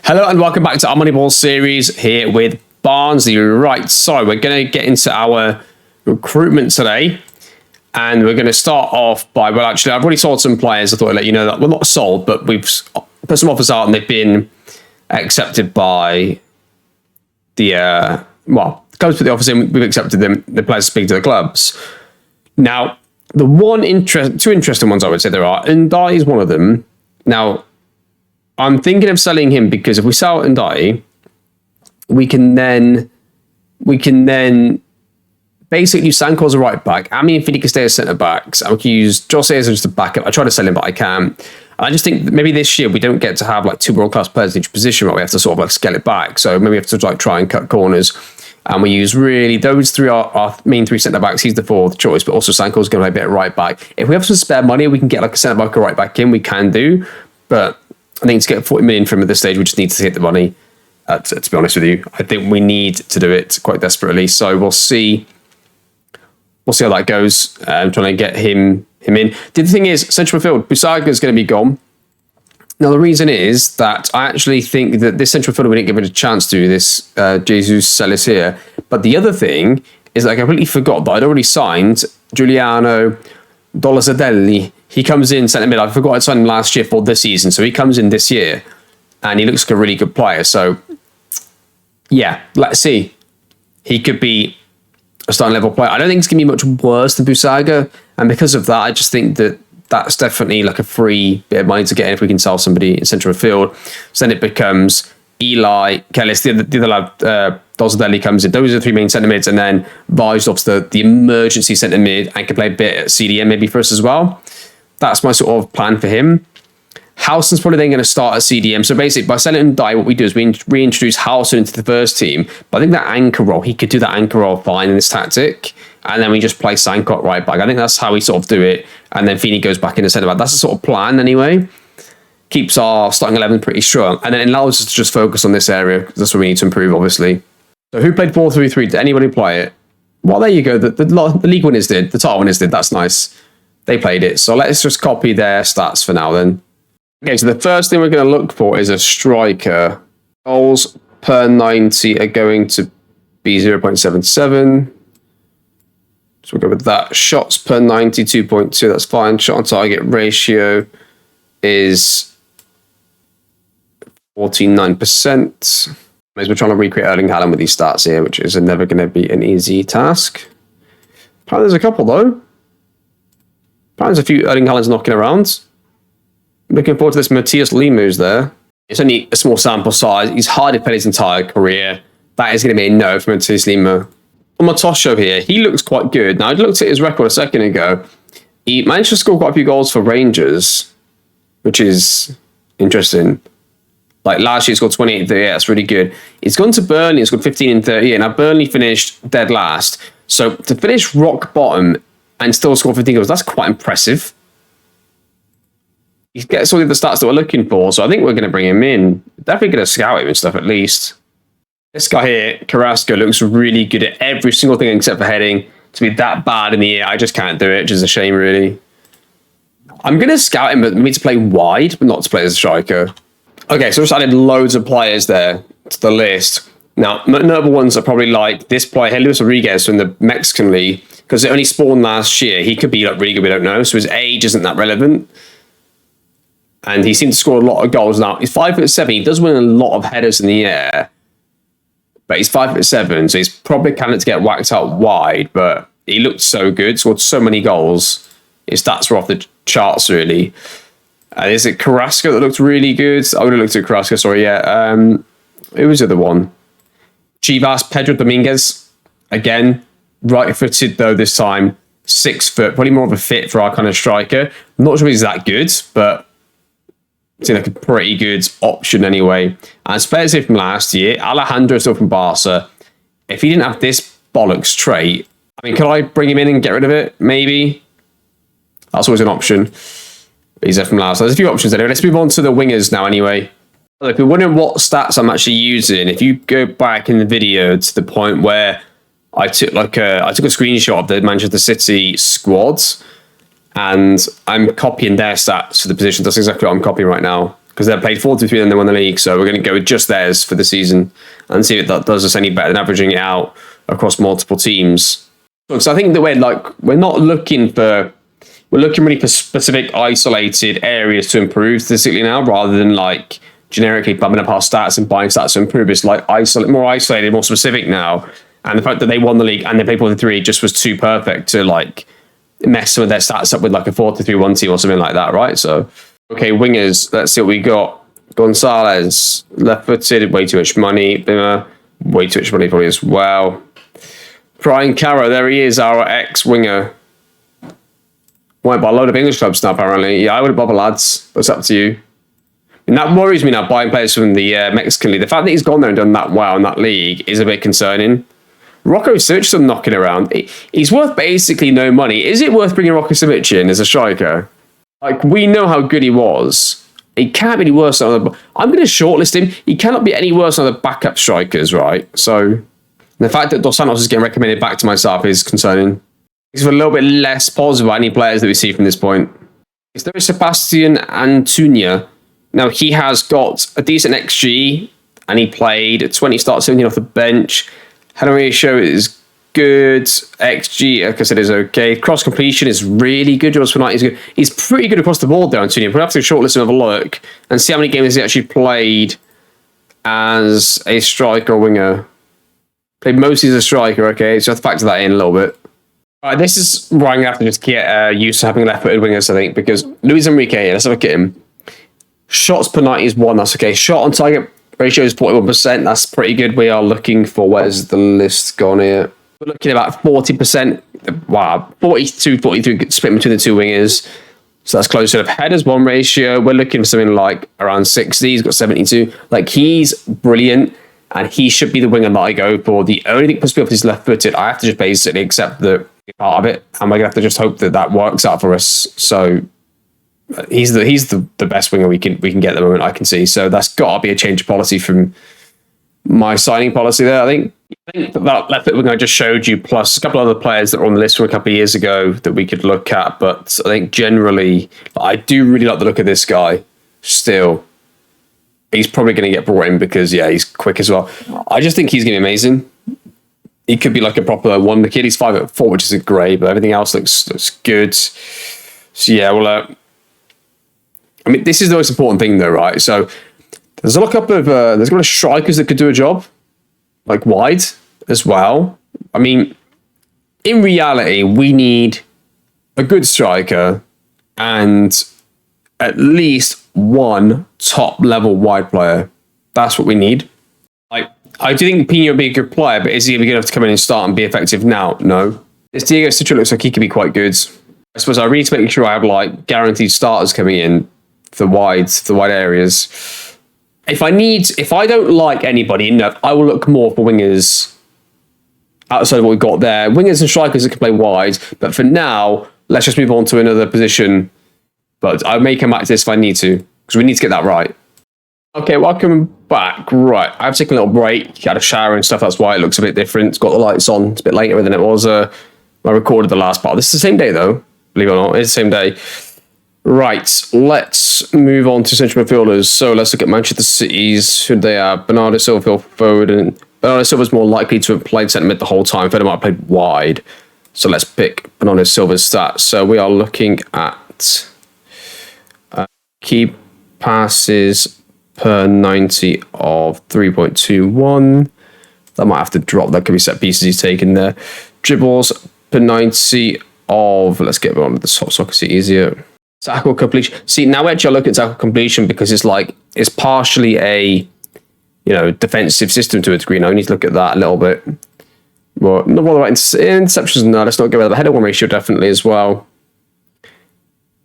Hello and welcome back to our Moneyball series here with Barnsley. Right, so we're going to get into our recruitment today. And we're going to start off by, well, actually, I've already sold some players. I thought I'd let you know that. Well, not sold, but we've put some offers out and they've been accepted by the, clubs put the offers in, we've accepted them. The players speak to the clubs. Now, two interesting ones I would say there are. Ndai is one of them. Now, I'm thinking of selling him because if we sell Ndai, we can then basically use Sanko as a right back. Ami and Fini can stay as centre backs. And we can use Jose as just a backup. I try to sell him, but I can't. And I just think that maybe this year we don't get to have like two world class players in each position, right? We have to sort of like scale it back. So maybe we have to like try and cut corners. And we use really those three are our main three centre backs. He's the fourth choice, but also Sanko's going to be a bit of right back. If we have some spare money, we can get like a centre back or right back in. We can do, but I think to get 40 million from at this stage, we just need to hit the money. To be honest with you, I think we need to do it quite desperately. So we'll see. We'll see how that goes. I'm trying to get him in. The other thing is, central midfield, Busaga is going to be gone. Now, the reason is that I actually think that this central midfielder, we didn't give it a chance to do this, Jesus Celis here. But the other thing is that I completely forgot that I'd already signed Giuliano Dolazadelli. He comes in centre mid. I forgot I signed him last year for this season. So he comes in this year and he looks like a really good player. So, yeah, let's see. He could be a starting level player. I don't think it's going to be much worse than Busaga. And because of that, I just think that that's definitely like a free bit of money to get in if we can sell somebody in central field. So then it becomes Eli, Kellis, the other lad, Dolazadelli comes in. Those are the three main centre mids. And then Vajdov's the emergency centre mid and can play a bit at CDM maybe for us as well. That's my sort of plan for him. Howson's probably then going to start at CDM. So basically, by selling Ndai, what we do is we reintroduce Howson into the first team. But I think that anchor role, he could do that anchor role fine in this tactic. And then we just play Sanko right back. I think that's how we sort of do it. And then Fini goes back in the centre back. That's the sort of plan anyway. Keeps our starting 11 pretty strong. And then it allows us to just focus on this area. Because that's what we need to improve, obviously. So who played 4-3-3? Did anybody play it? Well, there you go. The league winners did. The title winners did. That's nice. They played it. So let's just copy their stats for now then. Okay, so the first thing we're going to look for is a striker. Goals per 90 are going to be 0.77. So we'll go with that. Shots per 90, 2.2. That's fine. Shot on target ratio is 49%. We're trying to recreate Erling Haaland with these stats here, which is never going to be an easy task. Apparently there's a couple though. There's a few Erling Haaland's knocking around. Looking forward to this Matthias Limu's there. It's only a small sample size. He's hardly played his entire career. That is going to be a no for Matthias Limu. On my toss show here, he looks quite good. Now, I looked at his record a second ago. He managed to score quite a few goals for Rangers, which is interesting. Like last year, he scored 28 and 38. That's really good. He's gone to Burnley and scored 15 and 38. Now, Burnley finished dead last. So to finish rock bottom and still score 15 goals, that's quite impressive. He gets all the stats that we're looking for, so I think we're going to bring him in. Definitely going to scout him and stuff at least. This guy here, Carrasco, looks really good at every single thing except for heading. To be that bad in the air, I just can't do it, which is a shame, really. I'm going to scout him, but maybe to play wide, but not to play as a striker. Okay, so I just added loads of players there to the list. Now, notable ones are probably like this player, Luis Rodriguez from the Mexican League, because it only spawned last year. He could be like really good, we don't know, so his age isn't that relevant. And he seems to score a lot of goals. Now, he's 5'7". He does win a lot of headers in the air. But he's 5'7", so he's probably candidate to get whacked out wide. But he looked so good, scored so many goals. His stats were off the charts, really. Is it Carrasco that looked really good? I would have looked at Carrasco, sorry, yeah. Who was the other one? Chivas, Pedro Dominguez. Again, right-footed, though, this time. 6 foot, probably more of a fit for our kind of striker. I'm not sure he's that good, but seems like a pretty good option anyway. And spares here from last year. Alejandro still from Barca. If he didn't have this bollocks trait, I mean, could I bring him in and get rid of it? Maybe. That's always an option. He's there from last. There's a few options anyway. Let's move on to the wingers now anyway. If you're wondering what stats I'm actually using, if you go back in the video to the point where I took a screenshot of the Manchester City squads, and I'm copying their stats for the position. That's exactly what I'm copying right now. because they played 4-3 and they won the league. So we're going to go with just theirs for the season and see if that does us any better than averaging it out across multiple teams. So I think that we're not looking for, we're looking really for specific isolated areas to improve statistically now, rather than like generically bumping up our stats and buying stats to improve. It's like more isolated, more specific now. And the fact that they won the league and they played 4-3 just was too perfect to like mess some of their stats up with like a 4-3-1 team or something like that, right? So, okay, wingers, let's see what we got. Gonzalez, left-footed, way too much money. Bimmer, way too much money probably as well. Brian Carroll, there he is, our ex-winger. Went by a load of English clubs now, apparently. Yeah, I wouldn't bother, lads. But it's up to you. And that worries me now, buying players from the Mexican league. The fact that he's gone there and done that well in that league is a bit concerning. Rocco Simic still knocking around. He's worth basically no money. Is it worth bringing Rocco Simic in as a striker? Like, we know how good he was. He can't be any worse than other... I'm going to shortlist him. He cannot be any worse than other backup strikers, right? So, the fact that Dos Santos is getting recommended back to myself is concerning. He's a little bit less positive about any players that we see from this point. There is Sebastian Antuña. Now, he has got a decent XG, and he played 20 starts, 17 off the bench. Header ratio is good. XG, like I said, is okay. Cross completion is really good. George Penalty is good. He's pretty good across the board there, Antuña. We'll have to shortlist and have a look and see how many games he actually played as a striker or winger. Played mostly as a striker, okay? So I have to factor that in a little bit. All right, this is where I'm going to have to just get used to having left-footed wingers, I think, because Luis Enrique, let's have a look at him. Shots per 90 is 1, that's okay. Shot on target ratio is 41%, that's pretty good. We are looking for, where's the list gone here? We're looking at about 40%, wow, 42, 43 split between the two wingers. So that's close to the headers 1 ratio. We're looking for something like around 60. He's got 72. Like, he's brilliant, and he should be the winger that I go for. The only thing that puts me off is left-footed. I have to just basically accept the part of it, and we're going to have to just hope that that works out for us. So he's the best winger we can get at the moment, I can see. So that's got to be a change of policy from my signing policy there. I think that left foot winger I just showed you, plus a couple of other players that were on the list from a couple of years ago that we could look at. But I think generally, I do really like the look of this guy still. He's probably going to get brought in because, yeah, he's quick as well. I just think he's going to be amazing. He could be like a proper wonder kid. He's 5'4", which isn't great, but everything else looks good. So, yeah, well, I mean, this is the most important thing, though, right? So there's a couple of strikers that could do a job, like wide as well. I mean, in reality, we need a good striker and at least one top-level wide player. That's what we need. I do think Pino would be a good player, but is he going to be good enough to come in and start and be effective now? No. This Diego Citro looks like he could be quite good. I suppose I really need to make sure I have like guaranteed starters coming in for the wide areas. If I don't like anybody enough, I will look more for wingers outside of what we've got there. Wingers and strikers that can play wide. But for now, let's just move on to another position. But I may come back to this if I need to, because we need to get that right. Okay, welcome back. Right, I've taken a little break, had a shower and stuff. That's why it looks a bit different. It's got the lights on. It's a bit later than it was. I recorded the last part. This is the same day, though. Believe it or not, it's the same day. Right, let's move on to central midfielders. So let's look at Manchester City's. Who they are? Bernardo Silva, Foden. Bernardo Silva's more likely to have played centre mid the whole time. Foden might have played wide. So let's pick Bernardo Silva's stats. So we are looking at key passes per 90 of 3.21. That might have to drop. That could be set pieces he's taken there. Dribbles per 90 of, let's get on with the top so I can see easier. Tackle completion. See, now actually I look at tackle completion because it's partially a defensive system to a degree. Now I need to look at that a little bit. Well, not all the right interceptions. No, let's not go with the header 1 ratio definitely as well.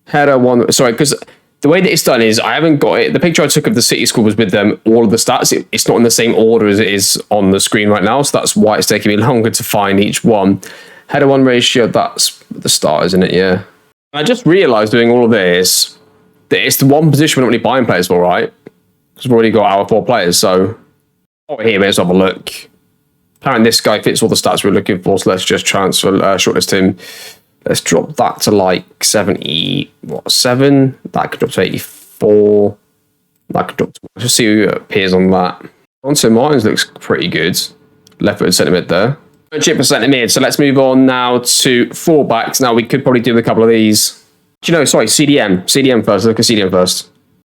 Header 1. Sorry, because the way that it's done is I haven't got it. The picture I took of the City squad was with them, all of the stats. It's not in the same order as it is on the screen right now. So that's why it's taking me longer to find each one. Header 1 ratio, that's the start, isn't it? Yeah. I just realised doing all of this that it's the one position we're not really buying players for, right? Because we've already got our 4 players. So here, let's have a look. Apparently this guy fits all the stats we're looking for. So let's just transfer, shortlist him. Let's drop that to like 77. That could drop to 84. Like, just see who appears on that. Onto Martins looks pretty good. Left-footed centre mid there. Chip for centre mid. So let's move on now to full-backs. Now, we could probably do a couple of these. Do you know, sorry, CDM. CDM first. Look at CDM first. To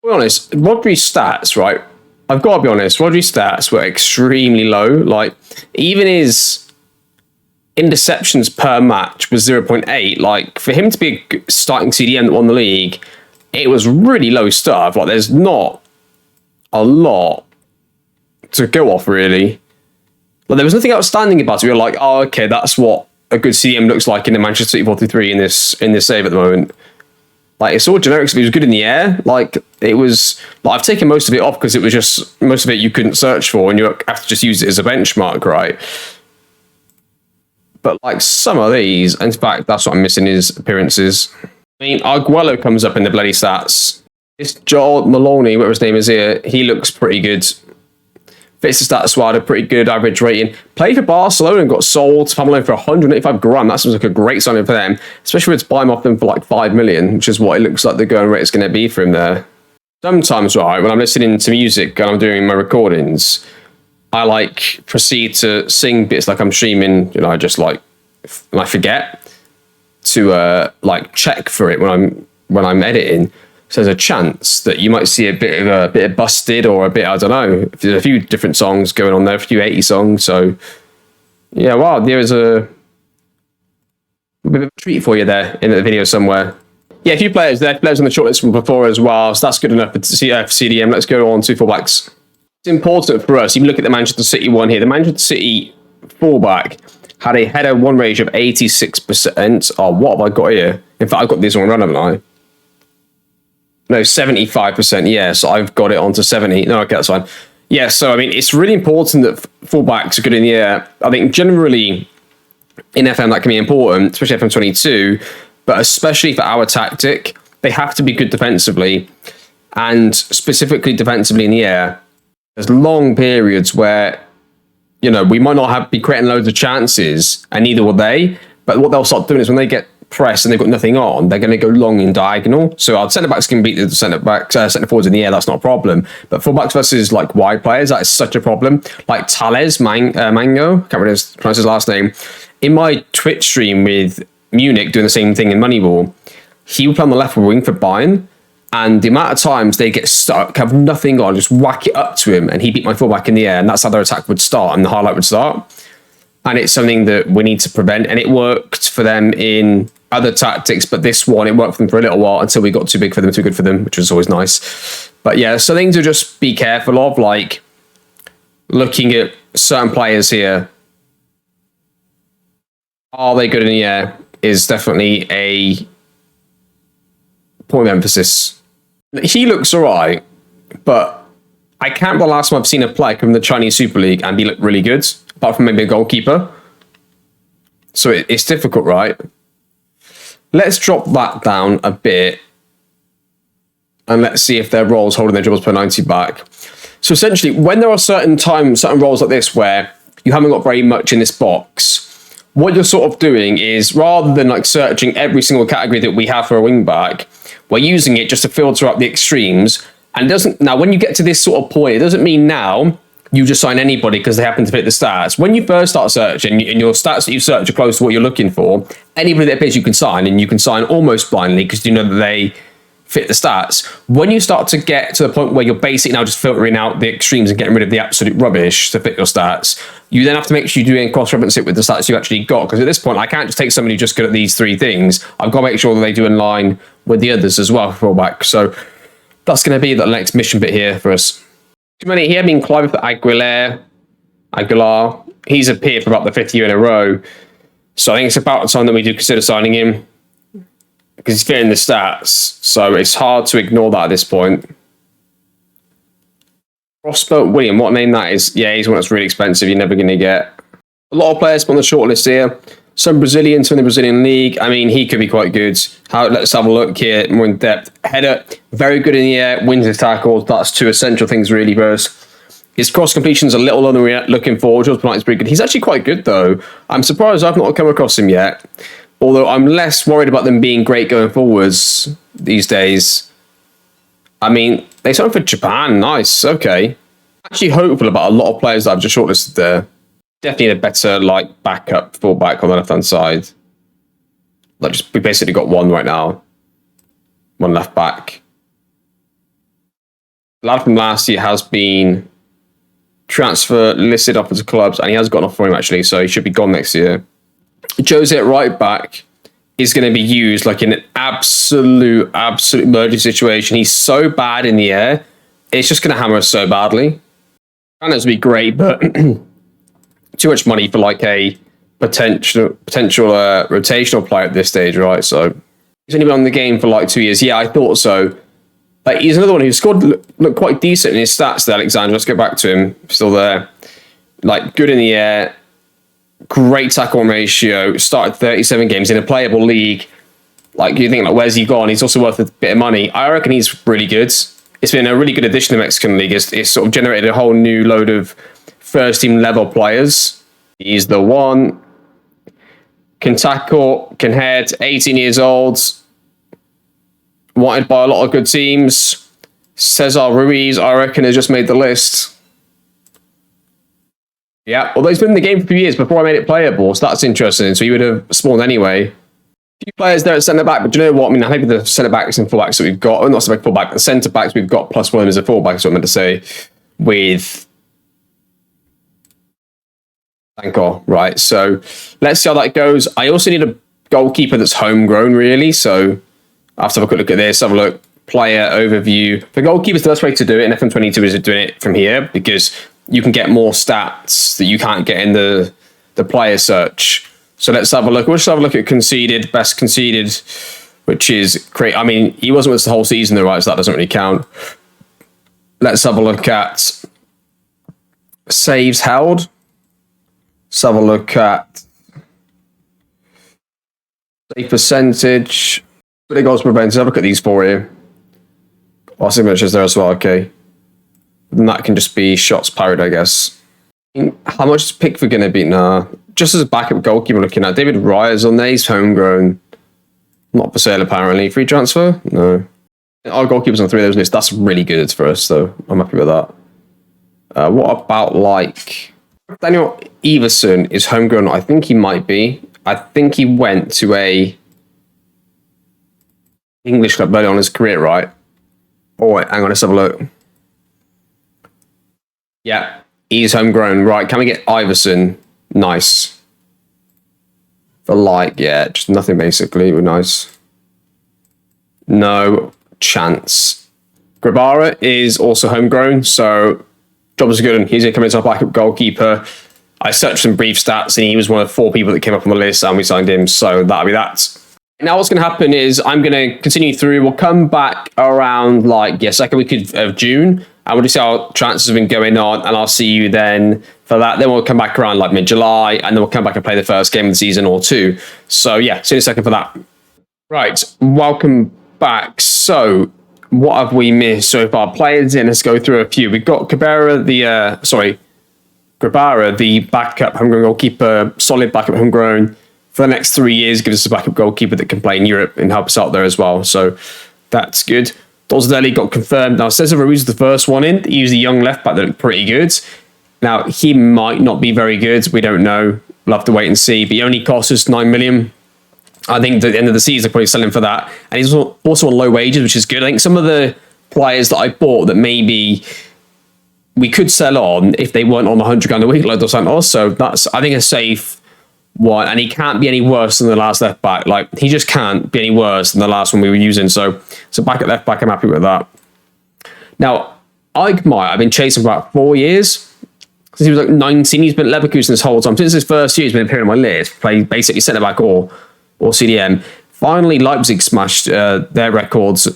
be honest, Rodri's stats, right? I've got to be honest, Rodri's stats were extremely low. Like, even his interceptions per match was 0.8. Like, for him to be a starting CDM that won the league, it was really low stuff. Like, there's not a lot to go off, really. Like, there was nothing outstanding about it. We were like, oh, okay, that's what a good CDM looks like in the Manchester City 4-3 in this save at the moment. Like, it's all generic. It was good in the air. Like, it was... Like, I've taken most of it off because it was just... Most of it you couldn't search for, and you have to just use it as a benchmark, right? But, like, some of these... In fact, that's what I'm missing, is appearances. I mean, Arguello comes up in the bloody stats. This Joel Maloney, whatever his name is here, he looks pretty good. Fits the stats squad, a pretty good average rating. Played for Barcelona and got sold to Pamela for 185 grand. That seems like a great signing for them, especially when it's buying off them for like 5 million, which is what it looks like the going rate is going to be for him there. Sometimes, right, when I'm listening to music and I'm doing my recordings, I like proceed to sing bits like I'm streaming. You know, I just like I forget to like check for it when I'm editing. So there's a chance that you might see a bit of Busted or a bit, I don't know. There's a few different songs going on there, a few 80 songs. So yeah, wow, there's a bit of a treat for you there in the video somewhere. Yeah, a few players there, players on the shortlist from before as well. So that's good enough for CDM. Let's go on to fullbacks. It's important for us. You can look at the Manchester City one here. The Manchester City fullback had a header one ratio of 86%. Oh, what have I got here? In fact, I've got this one run, haven't I? No, 75%. Yeah, so I've got it onto 70. No, okay, that's fine. Yeah, so I mean, it's really important that fullbacks are good in the air. I think generally in FM that can be important, especially FM22, but especially for our tactic, they have to be good defensively, and specifically defensively in the air. There's long periods where, you know, we might not be creating loads of chances, and neither will they. But what they'll start doing is when they get press and they've got nothing on, they're going to go long in diagonal. So our centre backs can beat the centre forwards in the air. That's not a problem. But fullbacks versus like wide players, that is such a problem. Like Thales Mango, can't pronounce his last name. In my Twitch stream with Munich doing the same thing in Moneyball, he would play on the left wing for Bayern, and the amount of times they get stuck, have nothing on, just whack it up to him, and he beat my fullback in the air, and that's how their attack would start and the highlight would start. And it's something that we need to prevent. And it worked for them in other tactics, but this one, it worked for them for a little while until we got too big for them, too good for them, which was always nice. But yeah, so things to just be careful of, like looking at certain players here. Are they good in the air is definitely a point of emphasis. He looks all right, but I can't remember the last time I've seen a player come from the Chinese Super League and be really good, apart from maybe a goalkeeper. So it's difficult, right? Let's drop that down a bit and let's see if their roles holding their dribbles per 90 back. So essentially, when there are certain roles like this where you haven't got very much in this box, what you're sort of doing is, rather than like searching every single category that we have for a wing back, we're using it just to filter up the extremes. And now when you get to this sort of point, it doesn't mean now you just sign anybody because they happen to fit the stats. When you first start searching and your stats that you search are close to what you're looking for, anybody that appears you can sign, and you can sign almost blindly because you know that they fit the stats. When you start to get to the point where you're basically now just filtering out the extremes and getting rid of the absolute rubbish to fit your stats, you then have to make sure you do and cross-reference it with the stats you actually got. Because at this point, I can't just take somebody who's just good at these three things. I've got to make sure that they do in line with the others as well for fullback. So that's going to be the next mission bit here for us. Too many here being Clive for Aguilar. He's appeared for about the 5th year in a row. So I think it's about the time that we do consider signing him, because he's fitting the stats. So it's hard to ignore that at this point. Prosper William, what name that is? Yeah, he's one that's really expensive. You're never going to get. A lot of players on the shortlist here. Some Brazilians from the Brazilian league. I mean, he could be quite good. Let's have a look here more in depth. Header, very good in the air. Wins his tackles. That's two essential things really for us. His cross completion's a little lower than we're looking for. George Blanc is pretty good. He's actually quite good though. I'm surprised I've not come across him yet. Although I'm less worried about them being great going forwards these days. I mean, they signed for Japan. Nice. Okay. Actually hopeful about a lot of players that I've just shortlisted there. Definitely a better like backup fullback on the left hand side. Like just we basically got one right now. One left back. The lad from last year has been transfer listed up as clubs, and he has got an offer for him actually, so he should be gone next year. Jose at right back is going to be used like in an absolute emergency situation. He's so bad in the air, it's just going to hammer us so badly. And it would be great, but too much money for like a potential rotational player at this stage, right? So he's only been on the game for like 2 years. Yeah, I thought so. Like he's another one who scored looked quite decent in his stats there, Alexander. Let's go back to him. Still there. Like good in the air, great tackle ratio, started 37 games in a playable league. Like you think, like, where's he gone? He's also worth a bit of money. I reckon he's really good. It's been a really good addition to the Mexican league. It's sort of generated a whole new load of first team level players. He's the one. Can tackle, can head, 18 years old. Wanted by a lot of good teams. Cesar Ruiz, I reckon, has just made the list. Yeah, although he's been in the game for a few years before I made it playable, so that's interesting. So he would have spawned anyway. A few players there at centre-back, but do you know what? I mean, I think the centre-backs and full-backs that we've got, well, not centre-back, full-back, the centre-backs we've got plus one as a full-back, is what I meant to say, with Sankor, right? So let's see how that goes. I also need a goalkeeper that's homegrown, really, so I'll have to have a quick look at this, have a look, player overview. For goalkeepers, the best way to do it in FM22 is doing it from here, because you can get more stats that you can't get in the player search. So let's have a look. We'll just have a look at conceded, best conceded, which is great. I mean, he wasn't with us the whole season, though, right? So that doesn't really count. Let's have a look at saves held. Let's have a look at save percentage. Big goals prevented. Have a look at these four here. Oh, signatures there as well. Okay. And that can just be shots parried, I guess. How much is Pickford going to be? Nah. Just as a backup goalkeeper looking at David Raya's on there. He's homegrown. Not for sale, apparently. Free transfer? No. Our goalkeepers on 3 of those lists. That's really good for us, though. I'm happy with that. What about, like... Daniel Everson is homegrown. I think he might be. I think he went to a English club early on in his career, right? Oh, wait, hang on, let's have a look. Yeah, he's homegrown. Right, can we get Iverson? Nice. For like, yeah, just nothing basically. We're nice. No chance. Grabara is also homegrown, so job is good. And he's going to come into our backup goalkeeper. I searched some brief stats, and he was one of 4 people that came up on the list, and we signed him, so that'll be that. Now what's going to happen is I'm going to continue through. We'll come back around like, second week of June, and we'll just see how transfers have been going on, and I'll see you then for that. Then we'll come back around like mid-July, and then we'll come back and play the first game of the season or 2. So yeah, see you in a second for that. Right, welcome back. So what have we missed so far? Players in, let's go through a few. We've got Grabara, the backup homegrown goalkeeper, solid backup homegrown. For the next 3 years, gives us a backup goalkeeper that can play in Europe and help us out there as well. So that's good. Dozdelli got confirmed. Now, Cesar Ruiz is the first one in. He was a young left back that looked pretty good. Now, he might not be very good. We don't know. We'll have to wait and see. But he only cost us 9 million. I think at the end of the season, probably sell him for that. And he's also on low wages, which is good. I think some of the players that I bought that maybe we could sell on if they weren't on 100 grand a week, like Dos Santos. So that's, I think, a safe one, and he can't be any worse than the last left back. Like, he just can't be any worse than the last one we were using. So back at left back, I'm happy with that. Now, Eichmeyer, I've been chasing for about 4 years. Since he was like 19, he's been at Leverkusen this whole time. Since his first year, he's been appearing on my list, playing basically centre back or CDM. Finally, Leipzig smashed their records.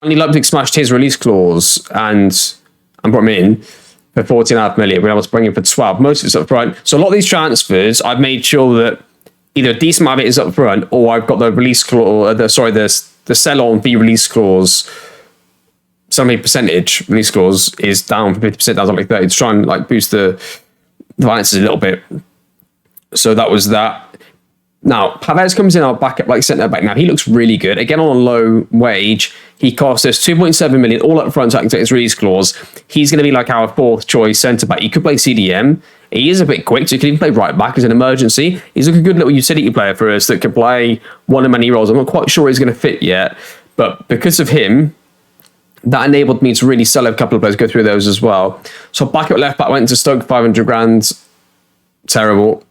Finally, Leipzig smashed his release clause and brought him in for 14.5 million. When I was bringing for 12, most of it's up front. So a lot of these transfers, I've made sure that either a decent amount of it is up front, or I've got the release clause, the sell-on fee release clause. Some percentage release clause is down from 50% down to like 30 to try and like boost the finances a little bit. So that was that. Now, Pavez comes in our backup like centre back. Now, he looks really good. Again, on a low wage. He cost us 2.7 million all up front. So I can take his release clause. He's going to be like our fourth choice centre back. He could play CDM. He is a bit quick, so he can even play right back as an emergency. He's like a good little utility player for us that could play one of many roles. I'm not quite sure he's going to fit yet, but because of him, that enabled me to really sell a couple of players, go through those as well. So backup left back went to Stoke, 500 grand. Terrible.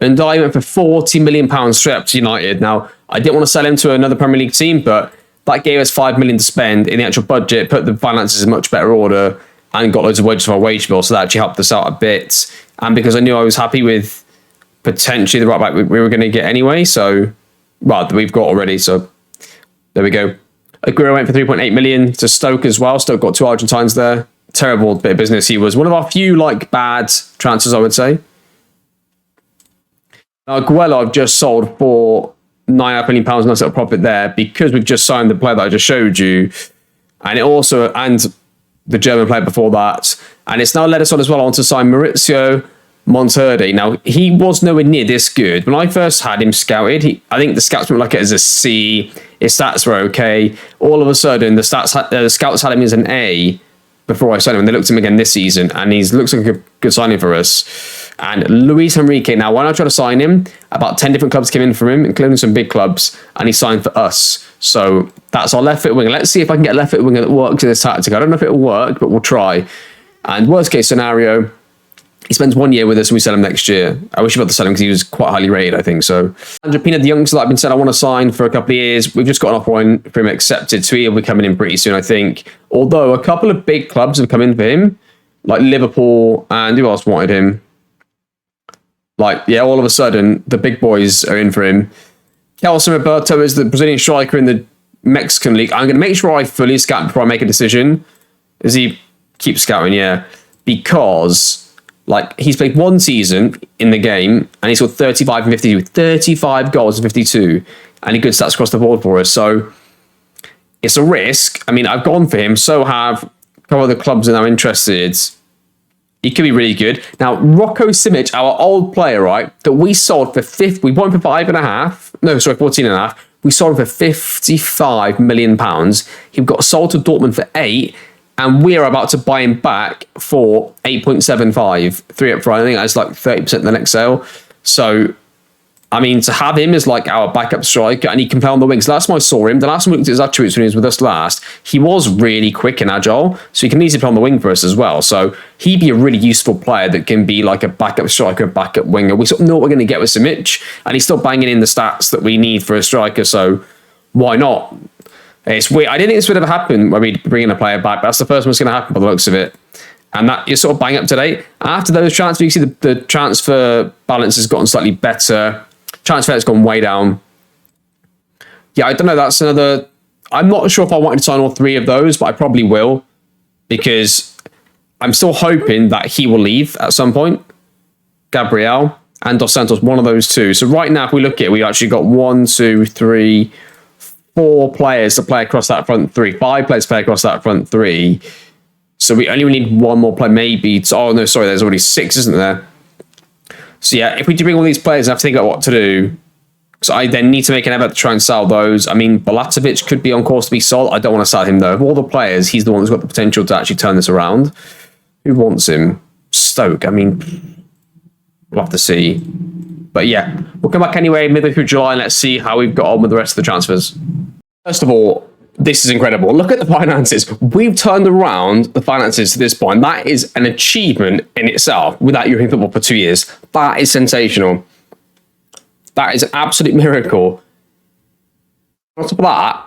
And I went for £40 million straight up to United. Now, I didn't want to sell him to another Premier League team, but that gave us £5 million to spend in the actual budget, put the finances in much better order, and got loads of wages for our wage bill. So that actually helped us out a bit. And because I knew I was happy with potentially the right back we were going to get anyway. So, well, we've got already. So there we go. Aguero went for 3.8 million to Stoke as well. Stoke got 2 Argentines there. Terrible bit of business. He was one of our few bad transfers, I would say. Now, Aguero I've just sold for £9.5 million, nice little profit there, because we've just signed the player that I just showed you. And it also, and the German player before that. And it's now led us on as well on to sign Maurizio Monterde. Now, he was nowhere near this good. When I first had him scouted, I think the scouts were like it as a C. His stats were okay. All of a sudden, the scouts had him as an A before I signed him. And they looked at him again this season, and he looks like a good signing for us. And Luis Enrique, now when I tried to sign him, about 10 different clubs came in from him, including some big clubs, and he signed for us. So that's our left foot winger. Let's see if I can get a left foot winger that works in this tactic. I don't know if it'll work, but we'll try. And worst case scenario, he spends 1 year with us and we sell him next year. I wish we got to sell him because he was quite highly rated, I think. So Andrew Pina, the youngster that I've been said I want to sign for a couple of years, we've just got an offer for him accepted. So he'll be coming in pretty soon, I think. Although a couple of big clubs have come in for him, like Liverpool, and who else wanted him? All of a sudden, the big boys are in for him. Kelson Roberto is the Brazilian striker in the Mexican league. I'm going to make sure I fully scout before I make a decision. Does he keep scouting? Yeah. Because, he's played 1 season in the game, and he's got 35 and 52, 35 goals and 52, and he good stats across the board for us. So, it's a risk. I mean, I've gone for him, so have a couple of the clubs that are now interested. He could be really good. Now, Rocco Simic, our old player, right, that we sold for we bought him for 14.5. We sold him for £55 million. He got sold to Dortmund for 8, and we're about to buy him back for 8.75, 3 up front. I think that's 30% in the next sale. So, I mean, to have him as our backup striker, and he can play on the wings. Last time I saw him, the last time we looked at his attributes when he was with us last, he was really quick and agile, so he can easily play on the wing for us as well. So he'd be a really useful player that can be a backup striker, a backup winger. We sort of know what we're going to get with Simic, and he's still banging in the stats that we need for a striker, so why not? It's weird. I didn't think this would ever happen when we bring in a player back, but that's the first one that's going to happen by the looks of it. And that is sort of bang up to date. After those transfers, you see the transfer balance has gotten slightly better. Transfer has gone way down. Yeah, I don't know. That's another. I'm not sure if I wanted to sign all 3 of those, but I probably will, because I'm still hoping that he will leave at some point. Gabriel and Dos Santos, one of those 2. So right now, if we look at it, we actually got 1, 2, 3, 4 players to play across that front 3. 5 players to play across that front 3. So we only need 1 more player, maybe. Oh no, sorry, there's already 6, isn't there? So yeah, if we do bring all these players, I have to think about what to do. So I then need to make an effort to try and sell those. I mean, Balatovic could be on course to be sold. I don't want to sell him though. Of all the players, he's the one that's got the potential to actually turn this around. Who wants him? Stoke. I mean, we'll have to see. But yeah, we'll come back anyway midway through July and let's see how we've got on with the rest of the transfers. First of all, this is incredible. Look at the finances. We've turned around the finances to this point. That is an achievement in itself without European football for 2 years. That is sensational. That is an absolute miracle. On top of that,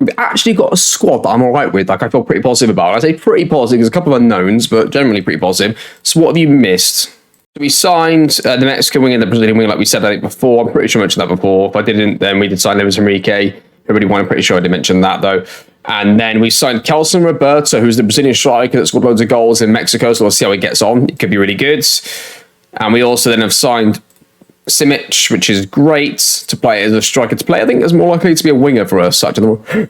we've actually got a squad that I'm all right with. I feel pretty positive about. I say pretty positive. There's a couple of unknowns, but generally pretty positive. So what have you missed? We signed the Mexican wing and the Brazilian wing, like we said, I think before. I'm pretty sure I mentioned that before. If I didn't, then we did sign Luis Enrique. Everybody won. I'm pretty sure I did mention that, though. And then we signed Kelson Roberto, who's the Brazilian striker that scored loads of goals in Mexico. So we'll see how he gets on. It could be really good. And we also then have signed Simic, which is great to play as a striker to play. I think it's more likely to be a winger for us, actually, to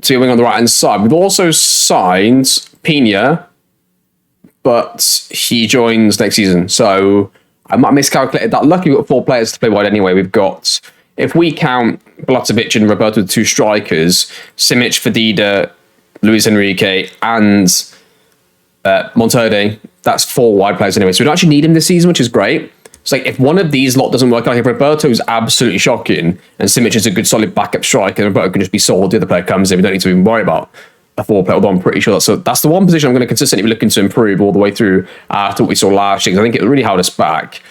be a winger on the right-hand side. We've also signed Pina, but he joins next season. So I might have miscalculated that. Luckily, we've got 4 players to play wide anyway. We've got, if we count Balotovic and Roberto with 2 strikers, Simic, Fadida, Luis Enrique, and Monterde, that's 4 wide players anyway. So we don't actually need him this season, which is great. It's like if one of these lot doesn't work, like if Roberto is absolutely shocking and Simic is a good solid backup striker, and Roberto can just be sold, the other player comes in, we don't need to even worry about a 4 player, although I'm pretty sure that's the one position I'm going to consistently be looking to improve all the way through after what we saw last year, because I think it really held us back.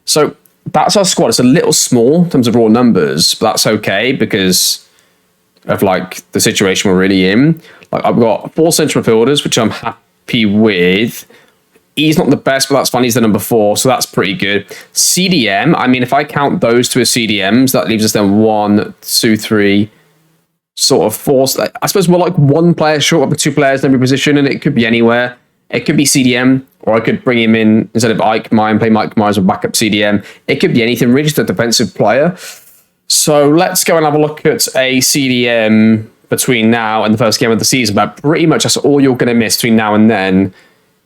So that's our squad. It's a little small in terms of raw numbers, but that's okay because of like the situation we're really in. Like I've got 4 central midfielders, which I'm happy with. He's not the best, but that's fine. He's the number 4, so that's pretty good. CDM, I mean, if I count those 2 as CDMs, that leaves us then 1, 2, 3, sort of 4. I suppose we're like 1 player short of 2 players in every position, and it could be anywhere. It could be CDM, or I could bring him in instead of Ike Meyer and play Mike Meyer as a backup CDM. It could be anything, really, just a defensive player. So let's go and have a look at a CDM between now and the first game of the season. But pretty much that's all you're going to miss between now and then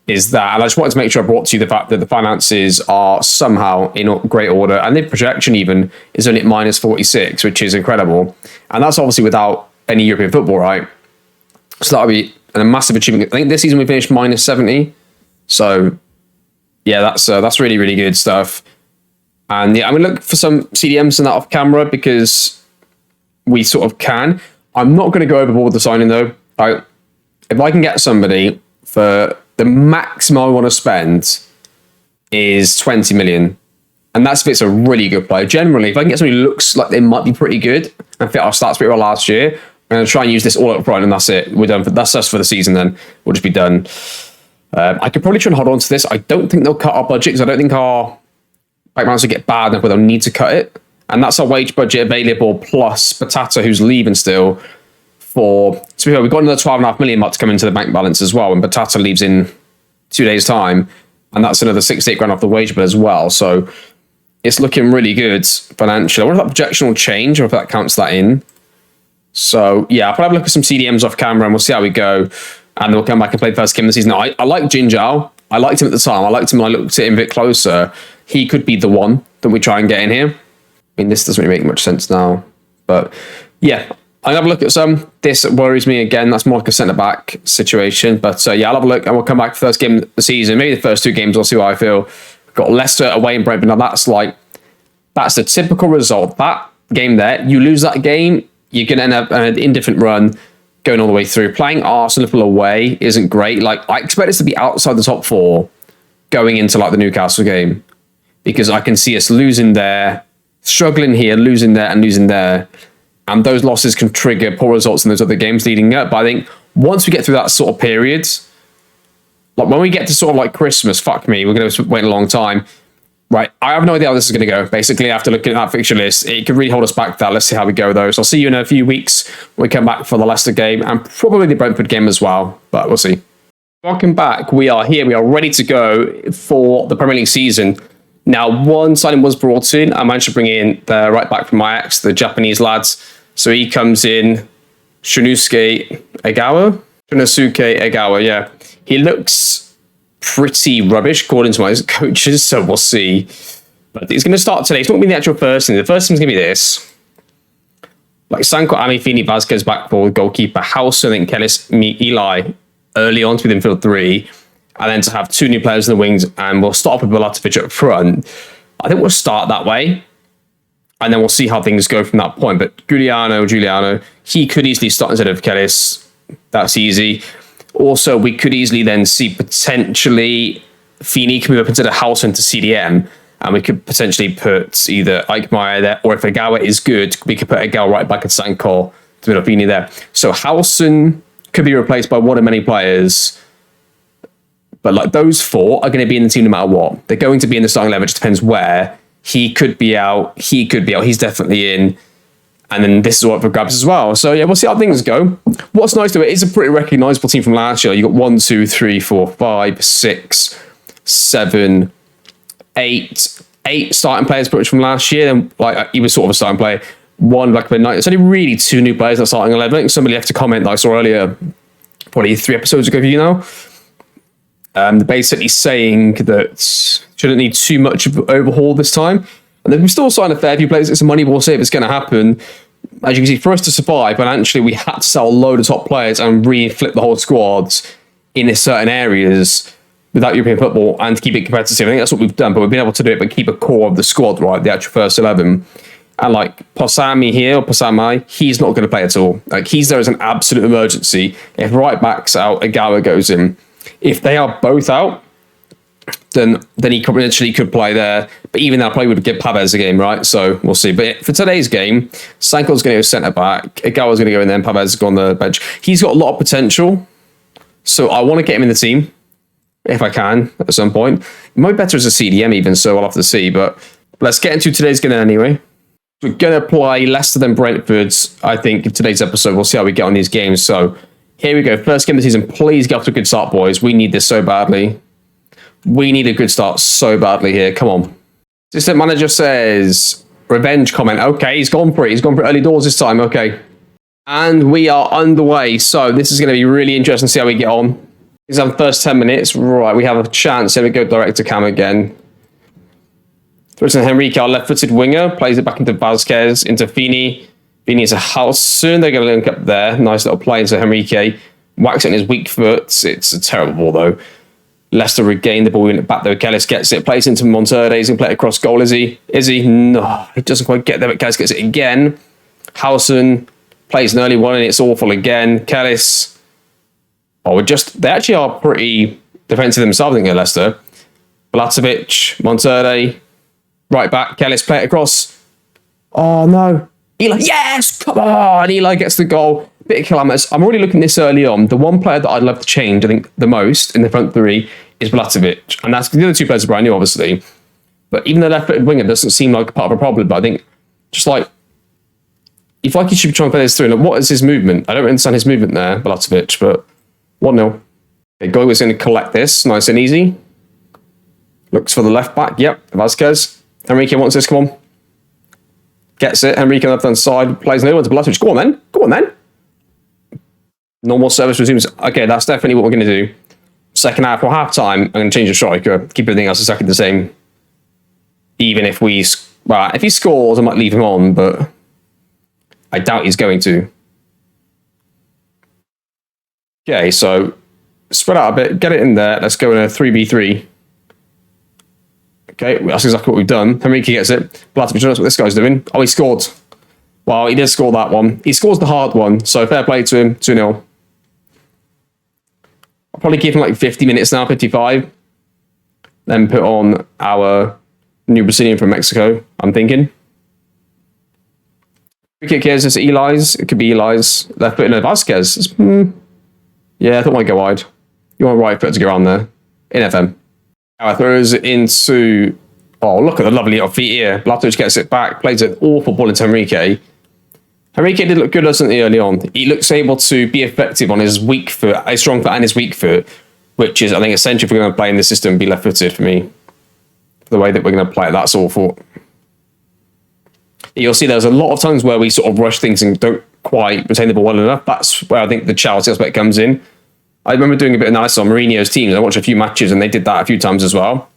is that. And I just wanted to make sure I brought to you the fact that the finances are somehow in great order. And the projection even is only at minus 46, which is incredible. And that's obviously without any European football, right? So that would be a massive achievement. I think this season we finished minus 70. So yeah, that's really, really good stuff. And yeah, I'm going to look for some CDMs and that off camera because we sort of can. I'm not going to go overboard with the signing though. If I can get somebody for the maximum I want to spend is 20 million. And that's if it's a really good player. Generally, if I can get somebody who looks like they might be pretty good and fit our stats pretty well last year, I'm going to try and use this all up front and that's it. We're done. That's us for the season then. We'll just be done. I could probably try and hold on to this. I don't think they'll cut our budget because I don't think our backgrounds will get bad enough where they'll need to cut it. And that's our wage budget available plus Patata, who's leaving still. To be fair, we've got another 12.5 million to come into the bank balance as well. And Patata leaves in 2 days' time. And that's another 68 grand off the wage bill as well. So it's looking really good financially. I wonder if that projection will change or if that counts that in. So yeah, I'll probably have a look at some CDMs off camera and we'll see how we go. And then we'll come back and play the first game of the season. I like Jinjao. I liked him at the time. I liked him when I looked at him a bit closer. He could be the one that we try and get in here. I mean, this doesn't really make much sense now. But yeah, I'll have a look at some. This worries me again. That's more like a centre-back situation. But yeah, I'll have a look and we'll come back for the first game of the season. Maybe the first 2 games, I'll see how I feel. We've got Leicester away in Brentford. Now that's the typical result. That game there, you lose that game, you're going to end up an indifferent run going all the way through. Playing Arsenal away isn't great. Like, I expect us to be outside the top 4 going into like the Newcastle game because I can see us losing there, struggling here, losing there and losing there. And those losses can trigger poor results in those other games leading up. But I think once we get through that sort of period, like when we get to sort of like Christmas, fuck me, we're going to wait a long time. Right, I have no idea how this is going to go. Basically, after looking at that fixture list, it could really hold us back there. Let's see how we go, though. So I'll see you in a few weeks when we come back for the Leicester game and probably the Brentford game as well. But we'll see. Welcome back. We are here. We are ready to go for the Premier League season. Now, one signing was brought in. I managed to bring in the right back from Ajax, the Japanese lads. So he comes in, Shinosuke Egawa, yeah. He looks pretty rubbish according to my coaches, so we'll see. But he's going to start today. It's not going to be the actual first thing. The first thing's going to be this. Like Sanko, Amifini, Vasquez back for goalkeeper, Howson and Kellis, Eli early on to be in midfield 3. And then to have 2 new players in the wings, and we'll start off with Balotovic up front. I think we'll start that way. And then we'll see how things go from that point. But Giuliano, he could easily start instead of Kellis. That's easy. Also, we could easily then see potentially Feeney can move up instead of Howson to CDM. And we could potentially put either Ike Meyer there, or if Egawa is good, we could put Egawa right back at Sanko to middle Feeney there. So Howson could be replaced by one of many players. But like those 4 are going to be in the team no matter what. They're going to be in the starting 11, it just depends where. He could be out. He's definitely in. And then this is all up for grabs as well. So yeah, we'll see how things go. What's nice to it is a pretty recognisable team from last year. You got 1, 2, 3, 4, 5, 6, 7, 8 starting players pretty much from last year. And like he was sort of a starting player. 1 back in the night. It's only really 2 new players in the starting 11. I think somebody left a comment that I saw earlier, probably 3 episodes ago, you know. They're basically saying that shouldn't need too much of an overhaul this time. And then we still signed a fair few players. It's a Moneyball save. It's going to happen. As you can see, for us to survive financially, we had to sell a load of top players and re-flip the whole squads in certain areas without European football and to keep it competitive. I think that's what we've done, but we've been able to do it, but keep a core of the squad, right? The actual first 11. And like Posami here, or Posamai, he's not going to play at all. Like he's there as an absolute emergency. If right back's out, Agawa goes in. If they are both out, then he potentially could play there. But even that play would give Pavez a game, right? So we'll see. But for today's game, Sanko's going to go centre back. Agawa's going to go in there, and Pavez go on the bench. He's got a lot of potential. So I want to get him in the team, if I can, at some point. It might be better as a CDM even, so I'll have to see. But let's get into today's game anyway. We're going to play Leicester than Brentford, I think, in today's episode. We'll see how we get on these games. So here we go. First game of the season. Please get off to a good start, boys. We need this so badly. We need a good start so badly here. Come on. Assistant manager says, revenge comment. Okay, he's gone for it. He's gone for early doors this time. Okay. And we are underway. So this is going to be really interesting to see how we get on. This is our first 10 minutes. Right, we have a chance. Here we go direct to Cam again. Throws in Henrique, our left-footed winger. Plays it back into Vasquez, into Fini. Fini is a house. Soon they're going to link up there. Nice little play into Henrique. Whacks it in his weak foot. It's a terrible ball, though. Leicester regain the ball in the back, though. Kellis gets it. Plays into Monterde. He's going to play it across goal, is he? Is he? No, he doesn't quite get there, but Kellis gets it again. Howson plays an early one, and it's awful again. Kellis. Oh, they actually are pretty defensive themselves, I think, at Leicester. Blatovic, Monterde, right back. Kellis play it across. Oh, no. Eli, yes! Come on! Eli gets the goal. Bit of calamitous. I'm already looking this early on. The one player that I'd love to change, I think, the most in the front three is Blatovic. And that's the other two players are brand new, obviously. But even the left-footed winger doesn't seem like part of a problem. But I think, just like, you feel like he should be trying to play this through. Like, what is his movement? I don't understand his movement there, Blatovic, but 1-0. Okay, Goy was going to collect this. Nice and easy. Looks for the left back. Yep, Vasquez. Henrique wants this. Come on. Gets it. Henrique on the left-hand side. Plays another one to Blatovic. Go on, then. Go on, then. Normal service resumes. Okay, that's definitely what we're going to do. Second half or half time, I'm going to change the striker. Keep everything else exactly the same. Even if if he scores, I might leave him on, but I doubt he's going to. Okay, so spread out a bit. Get it in there. Let's go in a 3v3. Okay, that's exactly what we've done. Henrique gets it. Blatovic knows what this guy's doing. Oh, he scored. Well, he did score that one. He scores the hard one, so fair play to him. 2-0. I'll probably keep him like 50 minutes now, 55. Then put on our new Brazilian from Mexico, I'm thinking. Free kick here is just Eli's. It could be Eli's. Left foot in Vasquez. Yeah, I thought I might go wide. You want right foot to go around there. In FM. Now throws it into... Oh, look at the lovely little feet here. Blatovic gets it back. Plays an awful ball into Henrique. Henrique did look good, doesn't he, early on? He looks able to be effective on his weak foot, his strong foot and his weak foot, which is, I think, essential if we're going to play in this system and be left-footed for me. The way that we're going to play it, that's awful. You'll see there's a lot of times where we sort of rush things and don't quite retain the ball well enough. That's where I think the Chelsea aspect comes in. I remember doing a bit of analysis on Mourinho's teams. I watched a few matches and they did that a few times as well.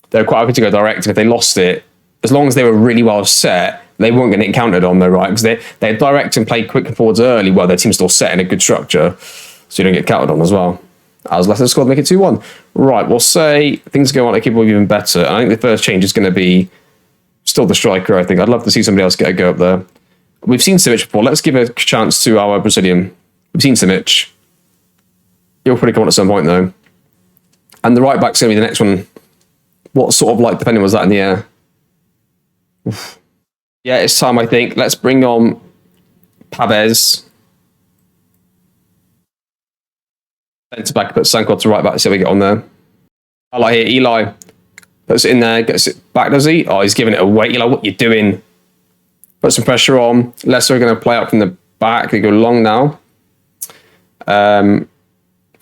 They were quite happy to go direct. If they lost it, as long as they were really well set, they weren't going to get countered on, though, right? Because they direct and play quick and forwards early while their team's still set in a good structure, so you don't get countered on as well. As Leicester squad make it 2-1. Right, we'll say things go on to keep it even better. And I think the first change is going to be still the striker, I think. I'd love to see somebody else get a go up there. We've seen Simic before. Let's give a chance to our Brazilian. We've seen Simic. He'll probably come on at some point, though. And the right back's going to be the next one. What sort of like defending was that in the air? Oof. Yeah, it's time, I think. Let's bring on Pavez. Centre back, put Sanko to right back, so we get on there. I like here, Eli puts it in there, gets it back, does he? Oh, he's giving it away. Eli, what you doing? Put some pressure on. Leicester are going to play up from the back. They go long now.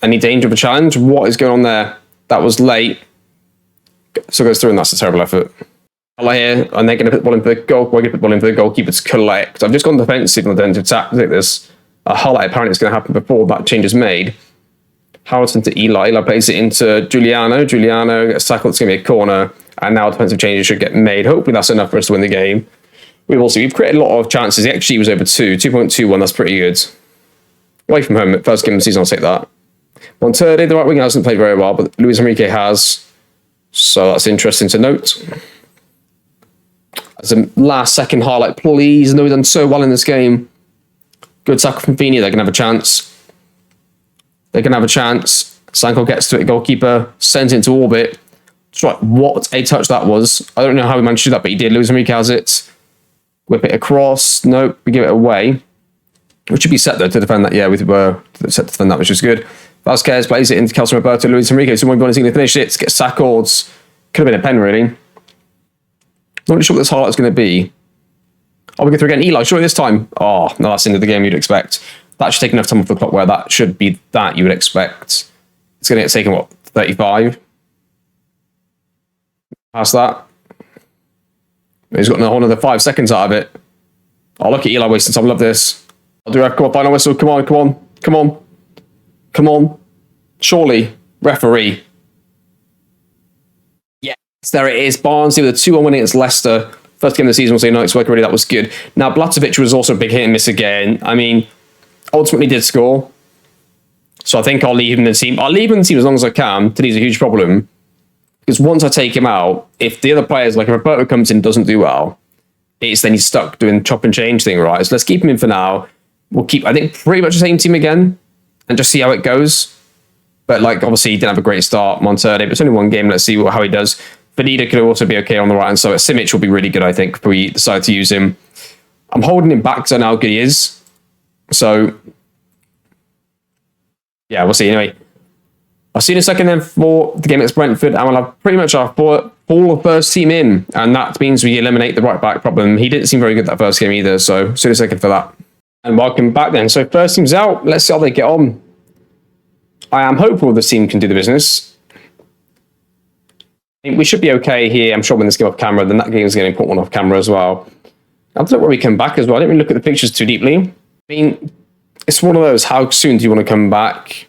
Any danger of a challenge? What is going on there? That was late. So goes through, and that's a terrible effort. Here, and they're going to put the ball in for the goal. We're going to put the ball in for the goalkeeper to collect. I've just gone defensive and then to attack. I think this a highlight apparently is going to happen before that change is made. Howardson to Eli. Eli plays it into Giuliano. Giuliano gets tackled. It's going to be a corner. And now defensive changes should get made. Hopefully that's enough for us to win the game. We will see. We've created a lot of chances. The XG was over 2.21. That's pretty good. Away from home, first game of the season, I'll take that. Monterde, the right winger, hasn't played very well, but Luis Enrique has. So that's interesting to note. As a last second highlight, please. I know we've done so well in this game. Good tackle from Fini. They're going to have a chance. They can have a chance. Sanko gets to it. Goalkeeper sends it into orbit. That's right. What a touch that was. I don't know how he managed to do that, but he did. Luis Enrique has it. Whip it across. Nope. We give it away. We should be set, though, to defend that. Yeah, we were set to defend that, which is good. Vasquez plays it into Kelson Roberto. Luis Enrique. Someone going to finish it. Gets tackled. Could have been a pen, really. Not really sure what this highlight is going to be. Oh, we go through again. Eli, surely this time. Oh, no, that's the end of the game you'd expect. That should take enough time off the clock where that should be that you would expect. It's going to get taken, what, 35? Past that. He's got a whole another 5 seconds out of it. Oh, look at Eli wasting time. I love this. I'll do a final whistle. Come on, come on, come on. Come on. Surely, referee. Yes, there it is. Barnsley with a 2-1 win against Leicester. First game of the season, we'll say no, it's working already. That was good. Now, Blatovic was also a big hit and miss again. I mean, ultimately did score. So I think I'll leave him in the team. I'll leave him in the team as long as I can. Today's a huge problem. Because once I take him out, if the other players, like if Roberto comes in and doesn't do well, it's then he's stuck doing chop and change thing, right? So let's keep him in for now. We'll keep, I think, pretty much the same team again and just see how it goes. But like, obviously, he didn't have a great start, Monterde, but it's only one game. Let's see how he does. Fadida could also be okay on the right hand side. Simic will be really good, I think, if we decide to use him. I'm holding him back because I know how good he is. So, yeah, we'll see. Anyway, I'll see you in a second then for the game against Brentford, and we'll have pretty much our full first team in, and that means we eliminate the right back problem. He didn't seem very good that first game either, so see you in a second for that. And welcome back then. So first team's out. Let's see how they get on. I am hopeful this team can do the business. I think we should be okay here. I'm sure when this game off camera, then that game is going to put one off camera as well. I don't know where we come back as well. I didn't really look at the pictures too deeply. I mean, it's one of those, how soon do you want to come back?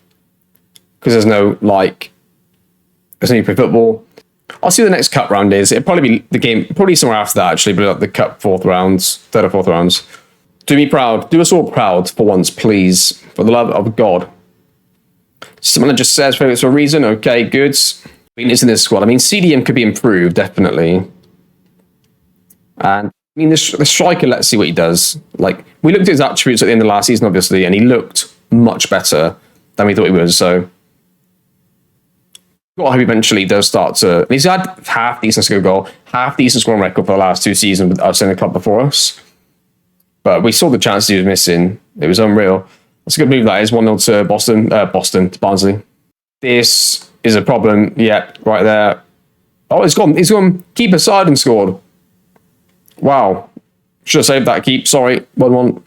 Because there's no need for football. I'll see what the next cup round is. It'll probably be the game, probably somewhere after that actually, but like the cup third or fourth rounds. Do me proud. Do us all proud for once, please. For the love of God. Someone just says favorites for a reason. Okay, good. It's in this squad. I mean, CDM could be improved, definitely. And I mean, the striker, let's see what he does. Like, we looked at his attributes at the end of last season, obviously, and he looked much better than we thought he was. So, I hope eventually does start to. He's had half decent score goal, half decent scoring record for the last 2 seasons with us in the club before us. But we saw the chances he was missing. It was unreal. That's a good move, that is. 1-0 to Barnsley. This is a problem. Yeah, right there. Oh, it's gone. He's gone keeper side and scored. Wow. Should have saved that keep. Sorry. 1-1.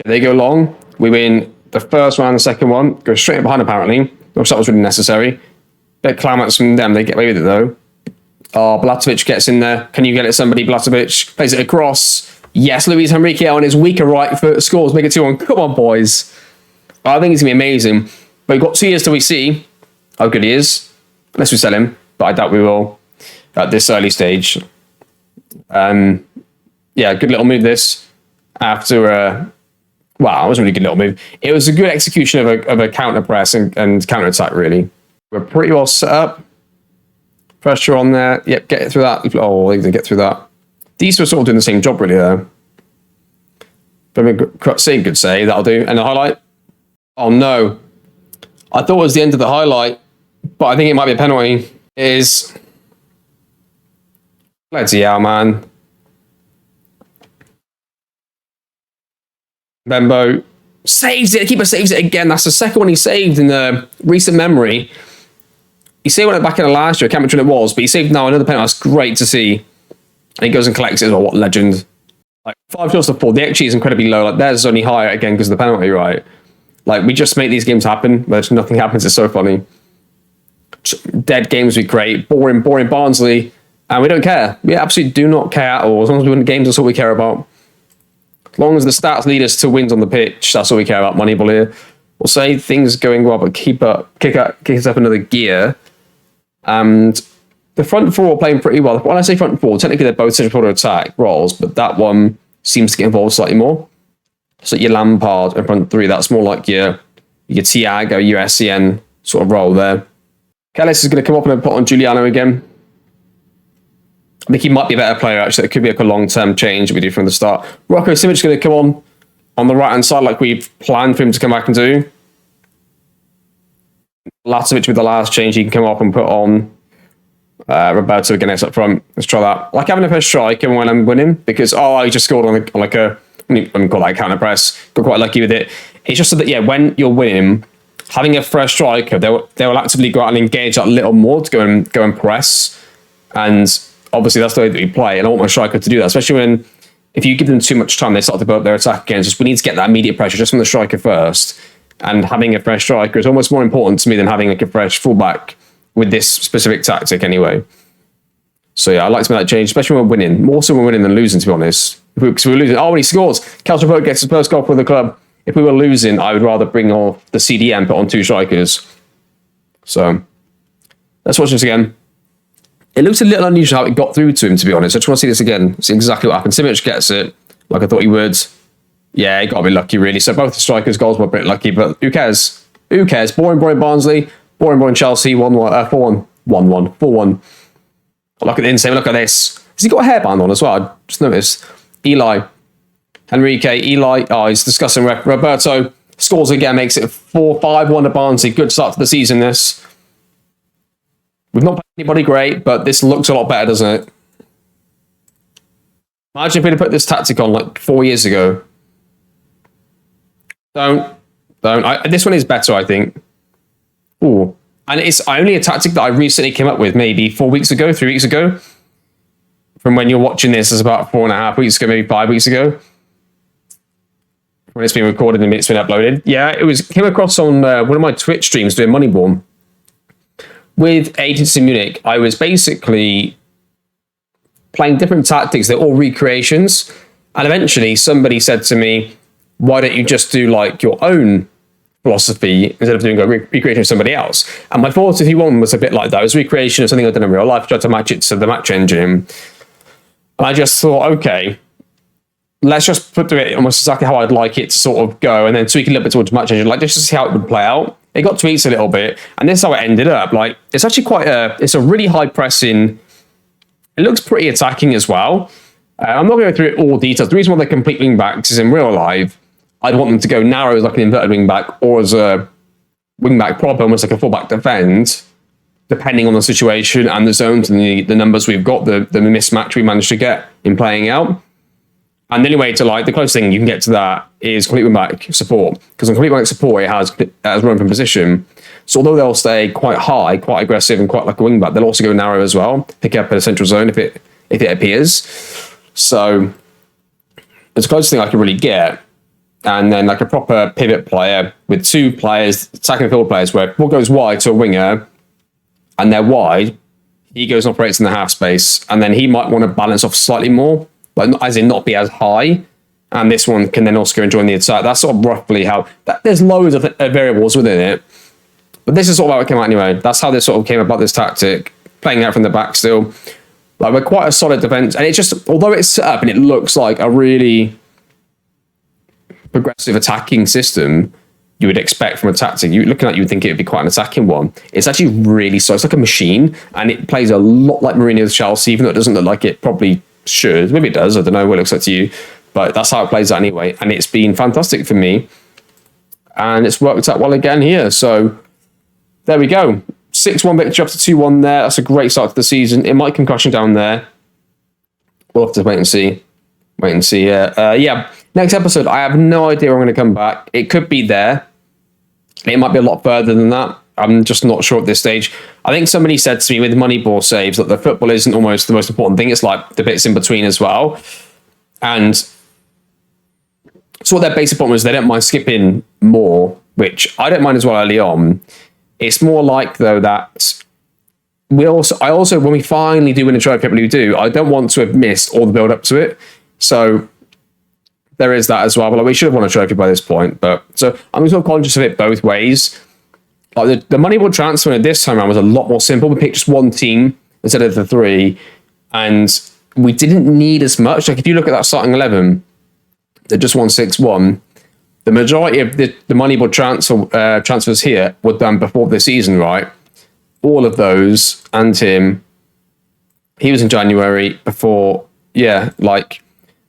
They go long. We win the first round, the second one. Go straight behind, apparently. Which that was really necessary. Bit of climax from them. They get away with it, though. Oh, Blatovic gets in there. Can you get it, somebody? Blatovic plays it across. Yes, Luis Enrique on his weaker right foot scores. Make it 2-1. Come on, boys. I think it's going to be amazing. But we've got 2 years till we see how good he is. Unless we sell him. But I doubt we will at this early stage. Yeah, good little move this. After wow, it was a really good little move. It was a good execution of a counter press and counter attack, really. We're pretty well set up. Pressure on there. Yep, get it through that. Oh, they didn't get through that. These were sort of doing the same job, really, there. But I mean, good save. That'll do. And the highlight. Oh, no. I thought it was the end of the highlight, but I think it might be a penalty. It is. Let's see how, man. Bembo saves it. The keeper saves it again. That's the second one he saved in the recent memory. He saved one back in the last year. I can't remember when it was, but he saved now another penalty. That's great to see. And he goes and collects it as well. What legend. Like 5 goals to 4. The XG is incredibly low. Like theirs is only higher again because of the penalty, right? Like we just make these games happen, but nothing happens. It's so funny. Dead games we create. Boring Barnsley. And we don't care. We absolutely do not care at all. As long as we win the games, that's all we care about. As long as the stats lead us to wins on the pitch, that's all we care about. Moneyball here. we'll say things are going well, but kick us up another gear. And the front four are playing pretty well. When I say front four, technically they're both central forward attack roles, but that one seems to get involved slightly more. So your Lampard and front three, that's more like your Thiago, your SCN sort of role there. Kellis is going to come up and put on Giuliano again. I think he might be a better player, actually. It could be like a long-term change we do from the start. Rocco Simic is going to come on the right-hand side like we've planned for him to come back and do. Latovic with the last change, he can come up and put on Roberto again up front. Let's try that. I like having a first striker when I'm winning because, he just scored on like a, I mean, call that a counter press. Got quite lucky with it. It's just so that, when you're winning, having a fresh striker, they'll actively go out and engage that little more to go and press. And obviously that's the way that we play. And I want my striker to do that, especially if you give them too much time, they start to build up their attack again. We need to get that immediate pressure just from the striker first. And having a fresh striker is almost more important to me than having like a fresh fullback with this specific tactic anyway. So I like to make that change, especially when we're winning. More so when we're winning than losing, to be honest. Because we're losing. When he scores, Calcio gets his first goal for the club. If we were losing, I would rather bring off the CDM and put on two strikers. So let's watch this again. It looks a little unusual how it got through to him, to be honest. I just want to see this again. See exactly what happened. Simic gets it, like I thought he would. Yeah, he got to be lucky, really. So both the strikers' goals were a bit lucky, but who cares? Who cares? Boring Barnsley, boring Chelsea, 4-1. 4-1. Look at the insane. Look at this. Has he got a hairband on as well? I just noticed. Enrique, he's discussing Roberto. Scores again, makes it 4-5-1 to Barnsley. Good start to the season, this. We've not played anybody great, but this looks a lot better, doesn't it? Imagine if we'd have put this tactic on like 4 years ago. Don't. This one is better, I think. Ooh. And it's only a tactic that I recently came up with, maybe 3 weeks ago. From when you're watching this, is about 4.5 weeks ago, maybe 5 weeks ago. When it's been recorded and it's been uploaded. Yeah, came across on one of my Twitch streams doing Moneyball. With Agents in Munich, I was basically playing different tactics. They're all recreations. And eventually somebody said to me, why don't you just do like your own philosophy instead of doing a recreation of somebody else? And my philosophy one was a bit like that. It was recreation of something I'd done in real life, tried to match it to the match engine. And I just thought, okay, let's just do it almost exactly how I'd like it to sort of go, and then tweak a little bit towards match engine, like just to see how it would play out. It got tweaked a little bit, and this is how it ended up. Like, it's actually it's a really high pressing. It looks pretty attacking as well. I'm not going to go through it all details. The reason why they're complete wing backs is in real life, I'd want them to go narrow as like an inverted wing back, or as a wing back proper, almost like a full back defend, depending on the situation and the zones and the numbers we've got, the mismatch we managed to get in playing out. And the only way to the closest thing you can get to that is complete wing back support. Because on complete wing back support, it has run from position. So although they'll stay quite high, quite aggressive, and quite like a wing back, they'll also go narrow as well, pick up a central zone if it appears. So it's the closest thing I can really get. And then like a proper pivot player with two players, attacking field players, where ball goes wide to a winger, and they're wide, he goes and operates in the half space, and then he might want to balance off slightly more, but as in not be as high. And this one can then also go and join the attack. That's sort of roughly how. There's loads of variables within it, but this is sort of how it came out anyway. That's how this sort of came about, this tactic, playing out from the back still. Like, we're quite a solid defense, and it's just, although it's set up and it looks like a really progressive attacking system you would expect from a tactic, you looking at, you would think it would be quite an attacking one. It's actually really so. It's like a machine, and it plays a lot like Mourinho's Chelsea, even though it doesn't look like it probably should. Maybe it does. I don't know what it looks like to you, but that's how it plays out anyway. And it's been fantastic for me, and it's worked out well again here. So there we go. 6-1 victory up to 2-1 there. That's a great start to the season. It might come crashing down there. We'll have to wait and see. Yeah. Next episode, I have no idea where I'm going to come back. It could be there. It might be a lot further than that. I'm just not sure at this stage. I think somebody said to me with Moneyball saves that the football isn't almost the most important thing. It's like the bits in between as well. And so what their basic point was, they don't mind skipping more, which I don't mind as well early on. It's more like, though, that I also, when we finally do win a trophy, we do, I don't want to have missed all the build up to it. So there is that as well. But like, we should have won a trophy by this point. But so I'm sort of conscious of it both ways. Like the Moneyball transfer this time around was a lot more simple. We picked just one team instead of the three, and we didn't need as much. Like if you look at that starting 11, they just won 6-1. The majority of the Moneyball transfers here were done before the season, right? All of those, and him. He was in January before, like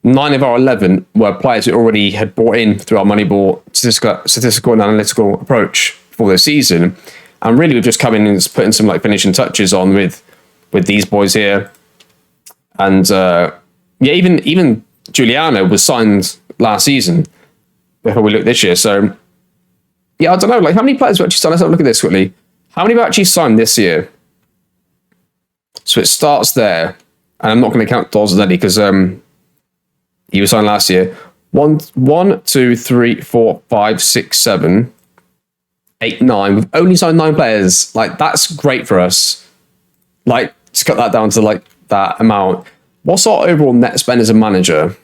9 of our 11 were players we already had brought in through our Moneyball statistical and analytical approach for the season. And really we've just come in and putting some like finishing touches on with these boys here. And even Giuliano was signed last season before we looked this year. So I don't know, like how many players have actually signed? Let's have a look at this quickly. How many have actually signed this year? So it starts there, and I'm not going to count Dawes Eddie because he was signed last year. 1, 2, 3, 4, 5, 6, 7, 8, 9. We've only signed 9 players. Like that's great for us. Like to cut that down to like that amount. What's our overall net spend as a manager?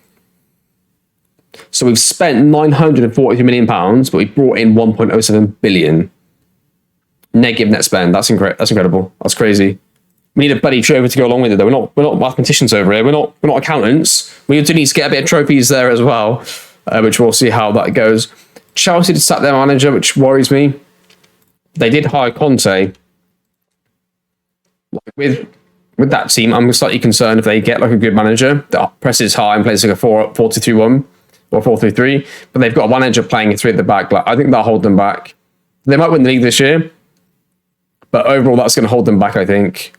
So we've spent £943 million, but we brought in 1.07 billion negative net spend. That's incredible. That's crazy. We need a bloody trophy to go along with it, though. We're not mathematicians over here. We're not accountants. We do need to get a bit of trophies there as well, which we'll see how that goes. Chelsea did sack their manager, which worries me. They did hire Conte. With that team, I'm slightly concerned if they get like a good manager that presses high and plays like a 4-2-3-1 or 4-3-3. But they've got a manager playing a 3 at the back. Like I think that'll hold them back. They might win the league this year, but overall, that's going to hold them back. I think.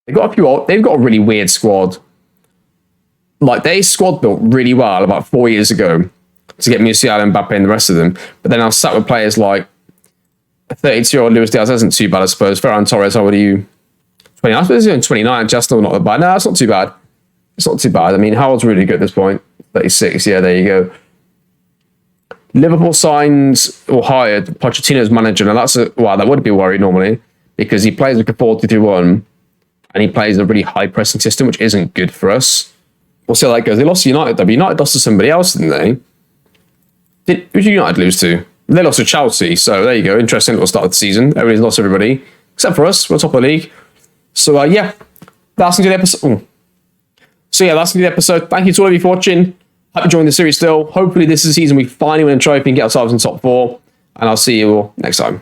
They've got a really weird squad. Like they squad built really well about 4 years ago to get Musiala, Mbappe, and the rest of them. But then I was sat with players like 32-year-old Luis Diaz isn't too bad, I suppose. Ferran Torres, how old are you? 29. I suppose he's doing 29. Just still not that bad. No, that's not too bad. It's not too bad. I mean, how old's really good at this point? 36. Yeah, there you go. Liverpool signed or hired Pochettino's manager. Now that would be a worry normally because he plays like a 4-2-3-1. And he plays a really high pressing system, which isn't good for us. We'll see how that goes. They lost to United, though. United lost to somebody else, didn't they? Who did United lose to? They lost to Chelsea. So there you go. Interesting little start of the season. Everybody's lost everybody, except for us. We're top of the league. So that's going to be the episode. So that's going to be the episode. Thank you to all of you for watching. Hope you joined the series still. Hopefully this is the season we finally win a trophy and get ourselves in top 4. And I'll see you all next time.